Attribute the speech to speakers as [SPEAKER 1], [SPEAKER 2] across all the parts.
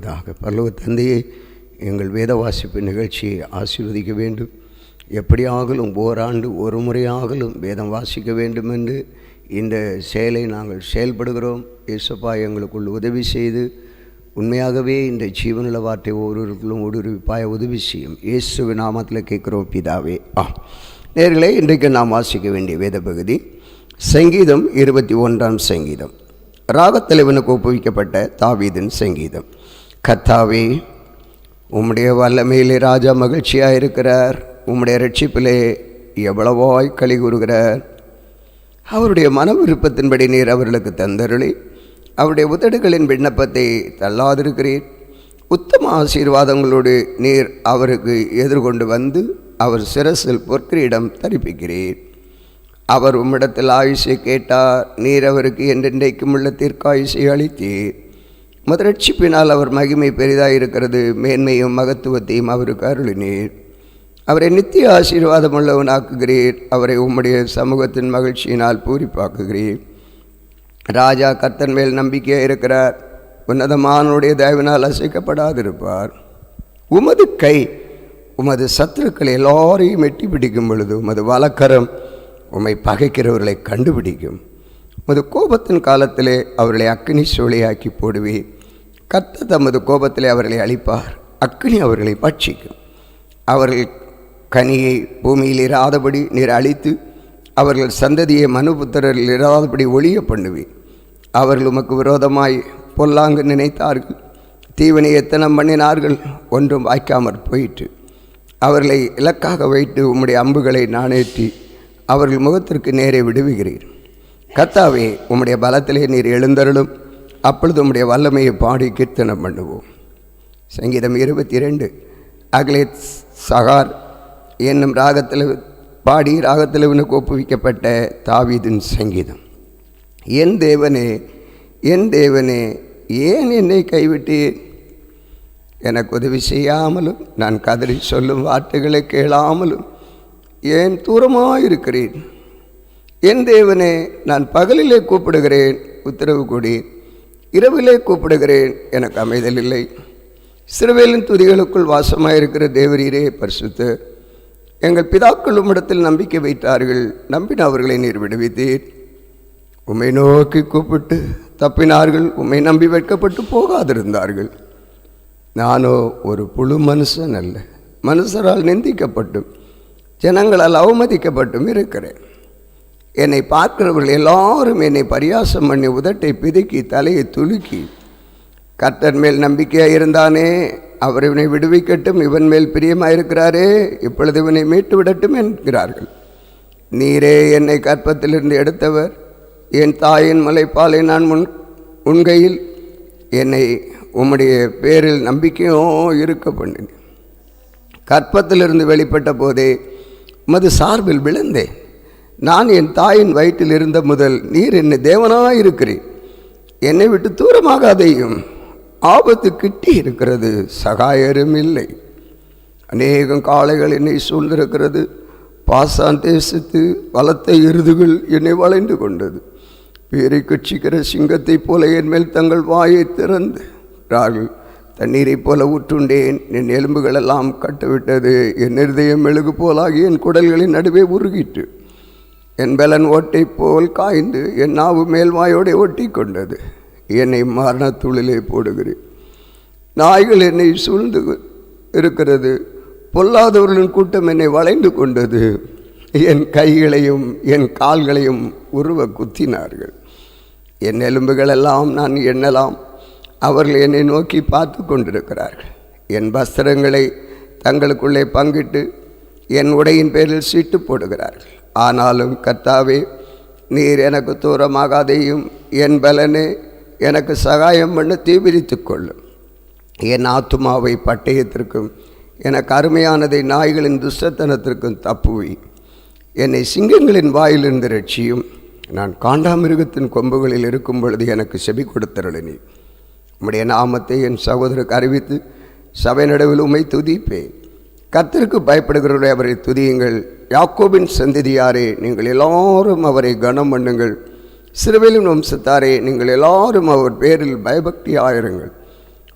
[SPEAKER 1] முன்னதாக பரலோக தந்தையை எங்கள் வேத வாசிப்பு நிகழ்ச்சியை ஆசீர்வதிக்க வேண்டும். எப்படியாகலும் ஓராண்டு ஒரு முறையாகலும் வேதம் வாசிக்க வேண்டும் என்று இந்த செயலை நாங்கள் செயல்படுகிறோம். இயேசுப்பா எங்களுக்குள் உதவி செய்து உண்மையாகவே இந்த ஜீவனுள்ள வார்த்தை ஒவ்வொருவர்களும் ஒடுருவிப்பாய உதவி செய்யும். இயேசுவின் நாமத்தில் கேட்குறோம் பிதாவே. நேர்களே, இன்றைக்கு நாம் வாசிக்க வேண்டிய வேத பகுதி சங்கீதம் 21ஆம் சங்கீதம். ராகத்தலைவனுக்கு ஒப்புவிக்கப்பட்ட தாவீதின் சங்கீதம். கர்த்தாவே, உம்முடைய வல்லமையிலே ராஜா மகிழ்ச்சியாக இருக்கிறார். உம்முடைய ரட்சிப்பிலே எவ்வளவாய் களி கூறுகிறார். அவருடைய மன விருப்பத்தின்படி நீர் அவர்களுக்கு தந்தருளி அவருடைய உதடுகளின் விண்ணப்பத்தை தள்ளாதிருக்கிறீர். உத்தம ஆசீர்வாதங்களோடு நீர் அவருக்கு எதிர்கொண்டு வந்து அவர் சிரசில் பொற்கிரீடம் தரிப்பிக்கிறீர். அவர் உம்மிடத்தில் ஆயுசை கேட்டார். நீர் அவருக்கு என்றென்றைக்கும் உள்ள தீர்க்காயுசை அளித்தீர். ரட்சிப்பினால் அவர் மகிமை பெரிதாயிருக்கிறது. மேன்மையும் மகத்துவத்தையும் அவருக்கு அருளினீர். அவரை நித்திய ஆசீர்வாதம் உள்ளவனாக்குகிறீர். அவரை உம்முடைய சமூகத்தின் மகிழ்ச்சியினால் பூரிப்பாக்குகிறீர். ராஜா கர்த்தன் மேல் நம்பிக்கையாக இருக்கிறார். உன்னதமானுடைய தயவினால் அசைக்கப்படாதிருப்பார். உமது கை உமது சத்துருக்களை எல்லாரையும் எட்டி பிடிக்கும் பொழுது உமது வலக்கரம் உம்மை பகைக்கிறவர்களை கண்டுபிடிக்கும். உமது கோபத்தின் காலத்திலே அவர்களை அக்கினி சூளையாக்கி போடுவீர். கர்த்தர் தமது கோபத்திலே அவர்களை அழிப்பார். அக்கினி அவர்களை பட்சிக்கும். அவர்கள் கனியை பூமியில் இராதபடி நீர் அழித்து அவர்கள் சந்ததியை மனுபுத்திரரில் இராதபடி ஒழிய பண்ணுவீர். அவர்கள் உமக்கு விரோதமாய் பொல்லாங்கு நினைத்தார்கள். தீவனை எத்தனம் பண்ணினார்கள், ஒன்றும் வாய்க்காமற் போயிற்று. அவர்களை இலக்காக வைத்து உம்முடைய அம்புகளை நாணேற்றி அவர்கள் முகத்திற்கு நேரே விடுவிக்கிறீர். கர்த்தாவே, உம்முடைய பலத்திலே நீர் எழுந்தருளும். அப்பொழுது உம்முடைய வல்லமையை பாடி கீர்த்தனம் பண்ணுவோம். சங்கீதம் 22. அகலே சகார் என்னும் ராகத்தில் பாடி ராகத்திலவனுக்கு ஒப்புவிக்கப்பட்ட தாவீதின் சங்கீதம். என் தேவனே, என் தேவனே, ஏன் என்னை கைவிட்டீர்? எனக்கு உதவி செய்யாமலும் நான் கதறி சொல்லும் வார்த்தைகளை கேளாமலும் ஏன் தூரமாயிருக்கிறேன்? என் தேவனே, நான் பகலிலே கூப்பிடுகிறேன், உத்தரவு கொடி. இரவிலே கூப்பிடுகிறேன், எனக்கு அமைதல் இல்லை. சிறுவேலின் துதிகளுக்குள் வாசமாயிருக்கிற தேவரீரே பரிசுத்தர். எங்கள் பிதாக்கள் உம்மிடத்தில் நம்பிக்கை வைத்தார்கள். நம்பின அவர்களை நீர் விடுவித்தீர். உம்மை நோக்கி கூப்பிட்டு தப்பினார்கள். உம்மை நம்பி வெட்கப்பட்டு போகாதிருந்தார்கள். நானோ ஒரு புழு மனுஷன் அல்ல, மனுஷரால் நிந்திக்கப்பட்டும் ஜனங்களால் அவமதிக்கப்பட்டும் இருக்கிறேன். என்னை பார்க்கிறவர்கள் எல்லாரும் என்னை பரியாசம் பண்ணி உதட்டை பிதுக்கி தலையை துலுக்கி, கர்த்தர் மேல் நம்பிக்கையாக இருந்தானே, அவர் இவனை விடுவிக்கட்டும், இவன் மேல் பிரியமாயிருக்கிறாரே, இப்பொழுது இவனை மீட்டு விடட்டும் என்கிறார்கள். நீரே என்னை கற்பத்திலிருந்து எடுத்தவர். என் தாயின் முலைப்பாலை நான் உண்கையில் என்னை உம்முடைய பேரில் நம்பிக்கையோ இருக்க பண்ணினேன். கற்பத்திலிருந்து வெளிப்பட்ட போதே உமது சார்பில் விழுந்தேன். நான் என் தாயின் வயிற்றில் இருந்த முதல் நீர் என்னை தேவனாயிருக்கிறேன். என்னை விட்டு தூரமாகாதையும். ஆபத்து கிட்டி இருக்கிறது, சகாயரும் இல்லை. அநேகம் காளைகள் என்னை சூழ்ந்திருக்கிறது. பாசான் தேசத்து பலத்த எருதுகள் என்னை வளைந்து கொண்டது. பேரை கட்சிக்கிற சிங்கத்தைப் போல என் மேல் தங்கள் வாயை திறந்து தண்ணீரைப் போல ஊற்றுண்டேன். என் எலும்புகளெல்லாம் கட்டுவிட்டது. என் இருதயம் மெழுகு போலாகி என் குடல்களின் நடுவே உருகிட்டு. என் பலன் ஓட்டை போல் காய்ந்து என் நாவு மேல்வாயோടെ ஒட்டி கொண்டது. என்னை மரணத்துளிலே போடுகிறேன். நாய்கள் என்னை சூழ்ந்து இருக்கிறது. பொல்லாதவர்களின் கூட்டம் என்னை வளைந்து கொண்டது. என் கைகளையும் என் கால்களையும் உருவ குத்தினார்கள். என் எலும்புகளெல்லாம் நான் எண்ணலாம். அவர்கள் என்னை நோக்கி பார்த்து கொண்டிருக்கிறார்கள். என் வஸ்திரங்களை தங்களுக்குள்ளே பங்கிட்டு என் உடையின் பேரில் சீட்டு போடுகிறார்கள். ஆனாலும் கர்த்தாவே, நீர் எனக்கு தூரமாகாதையும். என் பலனே, எனக்கு சகாயம் பண்ண தீவிரித்து கொள்ளும். என் ஆத்துமாவை பட்டயத்திற்கும் எனக்கு அருமையானதை நாய்களின் துஷ்டத்தனத்திற்கும் தப்புவி. என்னை சிங்கங்களின் வாயிலிருந்து ரட்சியும். நான் காண்டாமிருகத்தின் கொம்புகளில் இருக்கும் பொழுது எனக்கு செவி கொடுத்தருளினி. உம்முடைய நாமத்தை என் சகோதரருக்கு அறிவித்து சபை நடுவில் உம்மை துதிப்பேன். கர்த்தருக்கு பயப்படுகிறவரை அவரை துதியுங்கள். யாக்கோபின் சந்ததியாரே, நீங்கள் எல்லாரும் அவரை கனம் பண்ணுங்கள். சிறுவேலின் வம்சத்தாரே, நீங்கள் எல்லாரும் அவர் பேரில் பயபக்தி ஆயிருங்கள்.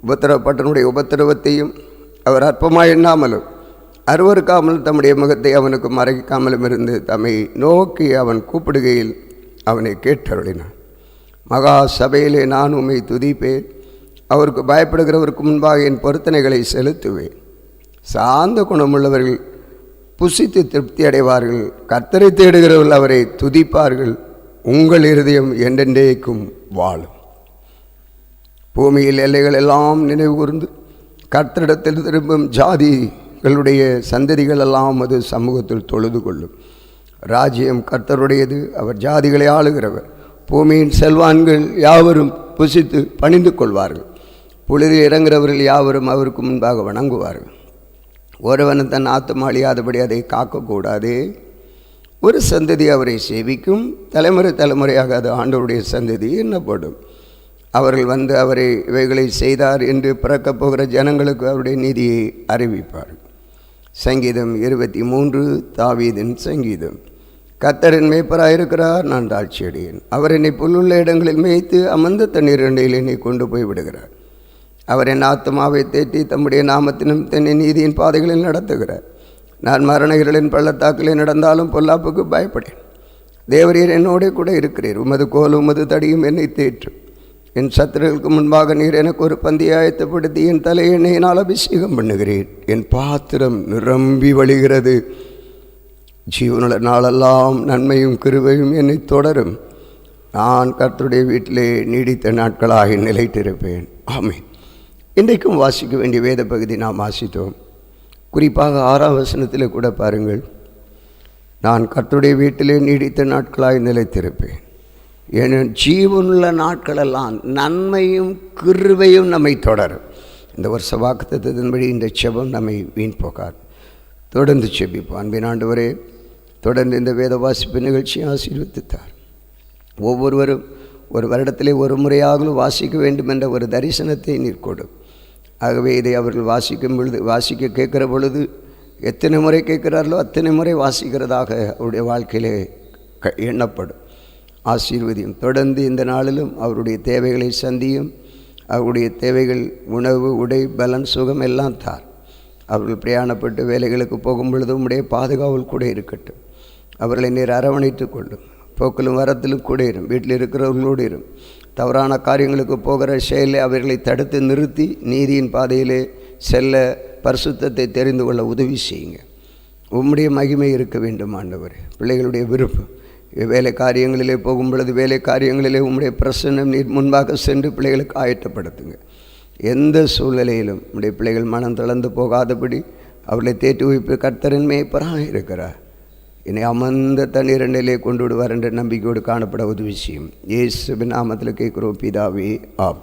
[SPEAKER 1] உபத்திரப்பட்டனுடைய உபத்திரவத்தையும் அவர் அற்பமாய் எண்ணாமலும் அருவருக்காமல் தம்முடைய முகத்தை அவனுக்கு மறைக்காமலும் இருந்து தம்மை நோக்கி அவன் கூப்பிடுகையில் அவனை கேட்டருளினான். மகா சபையிலே நான் உம்மை துதிப்பேன், அவருக்கு பயப்படுகிறவருக்கு முன்பாக என் பொருத்தனைகளை செலுத்துவேன். சாந்த குணமுள்ளவர்கள் புசித்து திருப்தி அடைவார்கள், கர்த்தரை தேடுகிறவர்கள் அவரை துதிப்பார்கள், உங்கள் இருதயம் என்றென்றைக்கும் வாழும். பூமியில் எல்லைகள் எல்லாம் நினைவு கூர்ந்து கர்த்தரிடத்தில் திரும்பும் ஜாதிகளுடைய சந்ததிகள் எல்லாம் அது சமூகத்தில் தொழுது கொள்ளும். ராஜ்யம் கர்த்தருடையது, அவர் ஜாதிகளை ஆளுகிறவர். பூமியின் செல்வான்கள் யாவரும் புசித்து பணிந்து கொள்வார்கள். புழுதில் இறங்குகிறவர்கள் யாவரும் அவருக்கு முன்பாக வணங்குவார்கள். ஒருவன் தன் ஆத்துமா அழியாதபடி அதை காக்கக்கூடாது. ஒரு சந்ததி அவரை சேவிக்கும், தலைமுறை தலைமுறையாக அது ஆண்டவருடைய சந்ததி என்னப்படும். அவர்கள் வந்து அவரை இவைகளை செய்தார் என்று பிறக்கப் போகிற ஜனங்களுக்கு அவருடைய நீதியை அறிவிப்பார். சங்கீதம் 23 தாவீதின் சங்கீதம். கர்த்தரின் மேய்ப்பராயிருக்கிறார், நான் தாழ்ச்சியடையேன். அவர் என்னை புல்லுள்ள இடங்களில் மேய்த்து அமர்ந்த தண்ணீர் அண்டையில் என்னை கொண்டு போய் விடுகிறார். அவர் என் ஆத்மாவை தேற்றி தம்முடைய நாமத்தினும் தென்னை நீதியின் பாதைகளில் நடத்துகிறார். நான் மரண இருளின் பள்ளத்தாக்கிலே நடந்தாலும் பொல்லாப்புக்கு பயப்படேன். தேவரீர் என்னோட கூட இருக்கிறீர், உமது கோலும் உமது தடியும் என்னை தேற்றும். என் சத்துருக்களுக்கு முன்பாக நீர் எனக்கு ஒரு பந்தியை ஆயத்தப்படுத்தி என் தலை எண்ணெயினால் அபிஷேகம் பண்ணுகிறேன். என் பாத்திரம் நிரம்பி வழிகிறது. ஜீவனுள்ள நாளெல்லாம் நன்மையும் கிருபையும் என்னை தொடரும். நான் கர்த்தருடைய வீட்டிலே நீடித்த நாட்களாக நிலைத்திருப்பேன். ஆமென். இன்றைக்கும் வாசிக்க வேண்டிய வேத பகுதி நாம் வாசித்தோம். குறிப்பாக 6ஆம் வசனத்தில் கூட பாருங்கள், நான் கர்த்தருடைய வீட்டிலே நீடித்த நாட்களாக நிலைத்திருப்பேன். என் ஜீவனுள்ள நாட்களெல்லாம் நன்மையும் கிருபையும் நம்மை தொடரும். இந்த வருஷ வாக்குத்தத்தத்தின்படி இந்த செபம் நம்மை வீண் போகாது. தொடர்ந்து செபிப்போம். அன்பின் ஆண்டவரே, தொடர்ந்து இந்த வேத வாசிப்பு நிகழ்ச்சியை ஆசீர்வதித்தார். ஒவ்வொருவரும் ஒரு வருடத்திலே ஒரு முறையாகவும் வாசிக்க வேண்டும் என்ற ஒரு தரிசனத்தை நீர் கொடும். ஆகவே இதை அவர்கள் வாசிக்க கேட்குற பொழுது எத்தனை முறை கேட்கிறார்களோ அத்தனை முறை வாசிக்கிறதாக அவருடைய வாழ்க்கையிலே எண்ணப்படும். ஆசீர்வதியும். தொடர்ந்து இந்த நாளிலும் அவருடைய தேவைகளை சந்தியும். அவருடைய தேவைகள் உணவு, உடை, பலன், சுகம் எல்லாம் தார். அவர்கள் பிரயாணப்பட்டு வேலைகளுக்கு போகும் பொழுது உம்முடைய பாதுகாவல் கூட இருக்கட்டும். அவர்களை நீர் அரவணைத்து கொள்ளும். போக்கிலும் வரத்திலும் கூட இரும். வீட்டில் இருக்கிறவர்களோடு இரும். தவறான காரியங்களுக்கு போகிற செயலை அவர்களை தடுத்து நிறுத்தி நீதியின் பாதையிலே செல்ல பரிசுத்தத்தை தெரிந்து கொள்ள உதவி செய்யுங்க. உம்முடைய மகிமை இருக்க வேண்டும் ஆண்டவரே. பிள்ளைகளுடைய விருப்பம் வேலை காரியங்களிலே போகும் பொழுது வேலை காரியங்களிலே உம்முடைய பிரசன்னம் நீர் முன்பாக சென்று பிள்ளைகளுக்கு ஆயத்தப்படுத்துங்க. எந்த சூழ்நிலையிலும் உம்முடைய பிள்ளைகள் மனம் தளர்ந்து போகாதபடி அவர்களை தேற்றி வைப்பு கர்த்தரின் மேய்ப்பராக இருக்கிறார். என்னை அமர்ந்த தண்ணீர் நிலையை கொண்டு விடுவார் என்ற நம்பிக்கையோடு காணப்பட உதவி செய்யும். இயேசுவின் நாமத்தில் கேட்கிறோம் பிதாவே, ஆம்.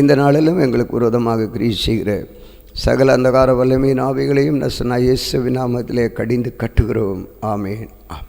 [SPEAKER 1] இந்த நாளிலும் எங்களுக்கு விரோதமாக கிரியை செய்கிற சகல அந்தகார வல்லமையின் ஆவிகளையும் நசனா இயேசுவின் நாமத்திலே கடிந்து கட்டுகிறோம். ஆமேன், ஆம்.